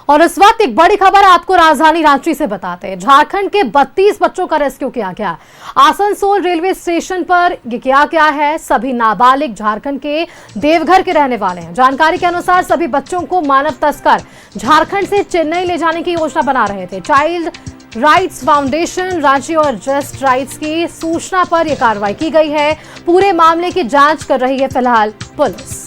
और इस वक्त एक बड़ी खबर आपको राजधानी रांची से बताते हैं। झारखंड के 32 बच्चों का रेस्क्यू किया गया। आसनसोल रेलवे स्टेशन पर ये किया गया है। सभी नाबालिग झारखंड के देवघर के रहने वाले हैं। जानकारी के अनुसार सभी बच्चों को मानव तस्कर झारखंड से चेन्नई ले जाने की योजना बना रहे थे। चाइल्ड राइट्स फाउंडेशन रांची और जस्ट राइट्स की सूचना पर यह कार्रवाई की गई है। पूरे मामले की जांच कर रही है फिलहाल पुलिस।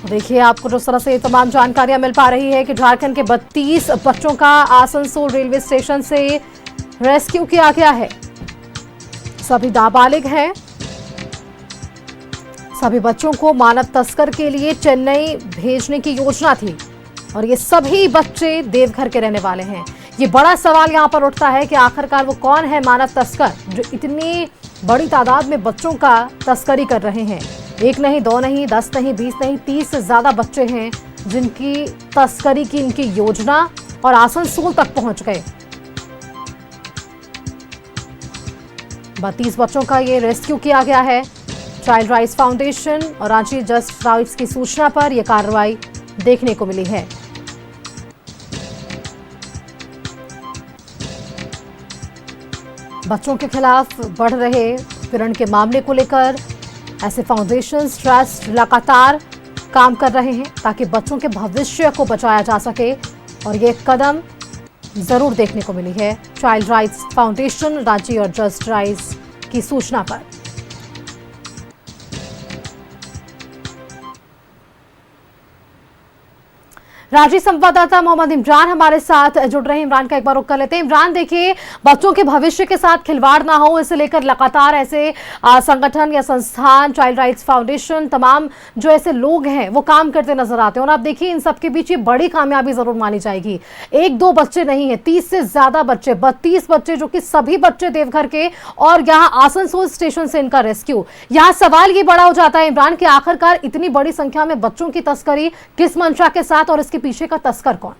देखिए, आपको जिस तरह से तमाम जानकारियां मिल पा रही है कि झारखंड के 32 बच्चों का आसनसोल रेलवे स्टेशन से रेस्क्यू किया गया है। सभी नाबालिग हैं। सभी बच्चों को मानव तस्कर के लिए चेन्नई भेजने की योजना थी और ये सभी बच्चे देवघर के रहने वाले हैं। ये बड़ा सवाल यहां पर उठता है कि आखिरकार वो कौन है मानव तस्कर जो इतनी बड़ी तादाद में बच्चों का तस्करी कर रहे हैं। एक नहीं, दो नहीं, 10 नहीं, 20 नहीं, 30 से ज्यादा बच्चे हैं जिनकी तस्करी की इनकी योजना और आसनसोल तक पहुंच गए। 32 बच्चों का ये रेस्क्यू किया गया है। चाइल्ड राइट्स फाउंडेशन और रांची जस्ट राइट्स की सूचना पर यह कार्रवाई देखने को मिली है। बच्चों के खिलाफ बढ़ रहे उत्पीड़न के मामले को लेकर ऐसे फाउंडेशंस, ट्रस्ट लगातार काम कर रहे हैं ताकि बच्चों के भविष्य को बचाया जा सके और ये कदम जरूर देखने को मिली है चाइल्ड राइट्स फाउंडेशन रांची और जस्ट राइट्स की सूचना पर। रांची संवाददाता मोहम्मद इमरान हमारे साथ जुड़ रहे हैं। इमरान का एक बार रुख कर लेते हैं। इमरान, देखिए, बच्चों के भविष्य के साथ खिलवाड़ ना हो, इसे लेकर लगातार ऐसे संगठन या संस्थान, चाइल्ड राइट्स फाउंडेशन, तमाम जो ऐसे लोग हैं वो काम करते नजर आते हैं और आप देखिए इन सबके बीच ये बड़ी कामयाबी जरूर मानी जाएगी। एक दो बच्चे नहीं है, 30 से ज्यादा बच्चे, 32 बच्चे, जो कि सभी बच्चे देवघर के और यहाँ आसनसोल स्टेशन से इनका रेस्क्यू। यहाँ सवाल ये बड़ा हो जाता है इमरान कि आखिरकार इतनी बड़ी संख्या में बच्चों की तस्करी किस मंशा के साथ और इसके पीछे का तस्कर कौन?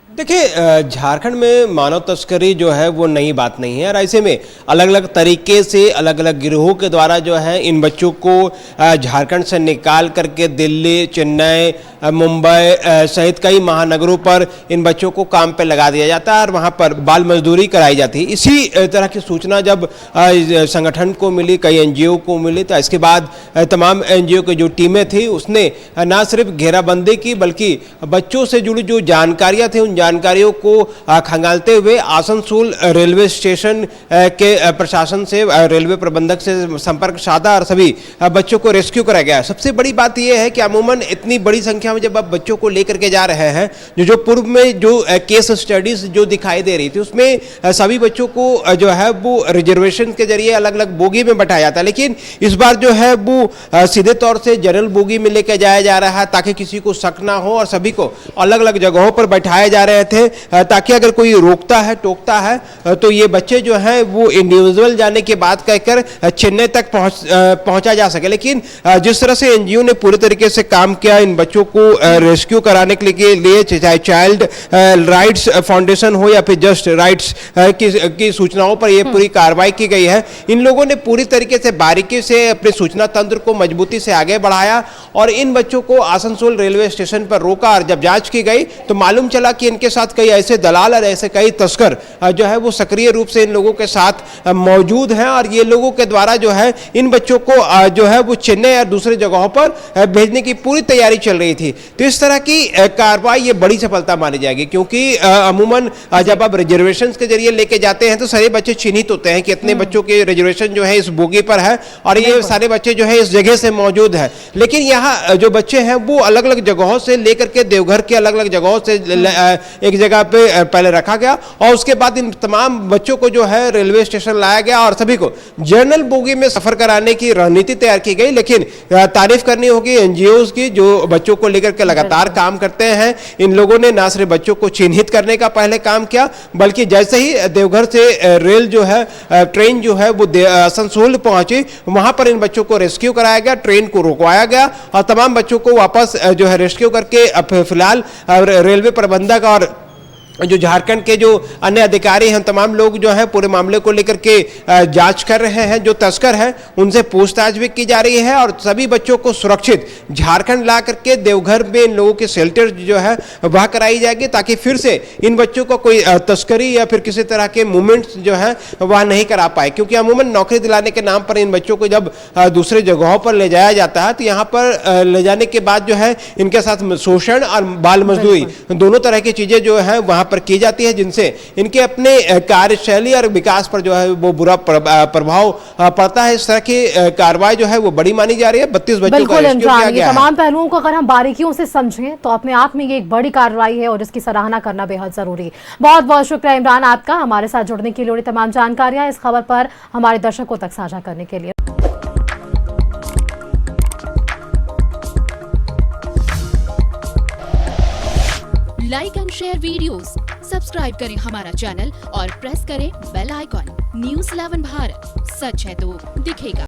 देखिए, झारखंड में मानव तस्करी जो है वो नई बात नहीं है और ऐसे में अलग अलग तरीके से अलग अलग गिरोहों के द्वारा जो है इन बच्चों को झारखंड से निकाल करके दिल्ली, चेन्नई, मुंबई सहित कई महानगरों पर इन बच्चों को काम पे लगा दिया जाता है और वहाँ पर बाल मजदूरी कराई जाती है। इसी तरह की सूचना जब संगठन को मिली, कई एनजीओ को मिली, तो इसके बाद तमाम एनजीओ की जो टीमें थी उसने न सिर्फ घेराबंदी की बल्कि बच्चों से जुड़ी जो जानकारियाँ थी उन जानकारियों को खंगालते हुए आसनसोल रेलवे स्टेशन के प्रशासन से, रेलवे प्रबंधक से संपर्क साधा और सभी बच्चों को रेस्क्यू करा गया। सबसे बड़ी बात यह है कि अमूमन इतनी बड़ी संख्या में जब आप बच्चों को लेकर के जा रहे हैं, जो पूर्व में जो केस स्टडीज जो दिखाई दे रही थी उसमें सभी बच्चों को जो है वो रिजर्वेशन के जरिए अलग अलग बोगी में बैठाया जाता है, लेकिन इस बार जो है वो सीधे तौर से जनरल बोगी में लेकर जाया जा रहा है ताकि किसी को शक ना हो और सभी को अलग अलग जगहों पर बैठाया जा रहे थे ताकि अगर कोई रोकता है, टोकता है तो ये बच्चे जो है वो इंडिविजुअल जाने की बात कहकर चेन्नई तक पहुंचा जा सके। लेकिन जिस तरह से एनजीओ ने पूरे तरीके से काम किया इन बच्चों को रेस्क्यू कराने के लिए, चाहे चाइल्ड राइट्स फाउंडेशन हो या फिर जस्ट राइट्स की सूचनाओं पर यह पूरी कार्रवाई की गई है। इन लोगों ने पूरी तरीके से बारीकी से अपने सूचना तंत्र को मजबूती से आगे बढ़ाया और इन बच्चों को आसनसोल रेलवे स्टेशन पर रोका और जब जांच की गई तो मालूम चला कि इनके साथ कई ऐसे दलाल और ऐसे कई तस्कर जो है वो सक्रिय रूप से इन लोगों के साथ मौजूद हैं और ये लोगों के द्वारा जो है इन बच्चों को जो है वो चेन्नई और दूसरे जगहों पर भेजने की पूरी तैयारी चल रही थी। तो इस तरह की कार्रवाई ये बड़ी सफलता मानी जाएगी क्योंकि अमूमन जब आप रिजर्वेशन के जरिए लेके जाते हैं तो सारे बच्चे चिन्हित होते हैं कि इतने बच्चों के रिजर्वेशन जो है इस बोगी पर है और ये सारे बच्चे जो है इस जगह से मौजूद है। लेकिन यहाँ जो बच्चे हैं वो अलग अलग जगहों से लेकर के देवघर के अलग अलग जगहों से एक जगह पे पहले रखा गया और उसके बाद इन तमाम बच्चों को जो है रेलवे स्टेशन लाया गया और सभी को जनरल बोगी में सफर कराने की रणनीति तैयार की गई। लेकिन तारीफ करनी होगी एनजीओज की जो बच्चों को लेकर के लगातार काम करते हैं। इन लोगों ने न सिर्फ बच्चों को चिन्हित करने का पहले काम किया बल्कि जैसे ही देवघर से रेल जो है ट्रेन जो है वो आसनसोल पहुंची वहां पर इन बच्चों को रेस्क्यू कराया गया, ट्रेन को रोकवाया गया और तमाम बच्चों को वापस जो है रेस्क्यू करके अब फिलहाल रेलवे प्रबंधक और जो झारखंड के जो अन्य अधिकारी हैं तमाम लोग जो हैं पूरे मामले को लेकर के जांच कर रहे हैं। जो तस्कर हैं उनसे पूछताछ भी की जा रही है और सभी बच्चों को सुरक्षित झारखंड ला करके देवघर में इन लोगों के शेल्टर जो है वह कराई जाएगी, ताकि फिर से इन बच्चों को कोई तस्करी या फिर किसी तरह के मूवमेंट्स जो है वह नहीं करा पाए। क्योंकि अमूमन नौकरी दिलाने के नाम पर इन बच्चों को जब दूसरे जगहों पर ले जाया जाता है तो यहाँ पर ले जाने के बाद जो है इनके साथ शोषण और बाल मजदूरी दोनों तरह की चीजें जो है वहां पर की जाती है, जिनसे इनके अपने कार्यशैली और विकास पर जो है वो बुरा प्रभाव पड़ता है। इस तरह की कार्रवाई जो है वो बड़ी मानी जा रही है। 32 बच्चों को रेस्क्यू किया गया है। तमाम पहलुओं को अगर हम बारीकियों से समझें तो अपने आप में ये एक बड़ी कार्रवाई है और इसकी सराहना करना बेहद जरूरी है। बहुत बहुत शुक्रिया इमरान आपका हमारे साथ जुड़ने के लिए, तमाम जानकारियां इस खबर पर हमारे दर्शकों तक साझा करने के लिए। Like and share videos, subscribe करें हमारा चैनल और प्रेस करें बेल आइकॉन। न्यूज़ 11 भारत, सच है तो दिखेगा।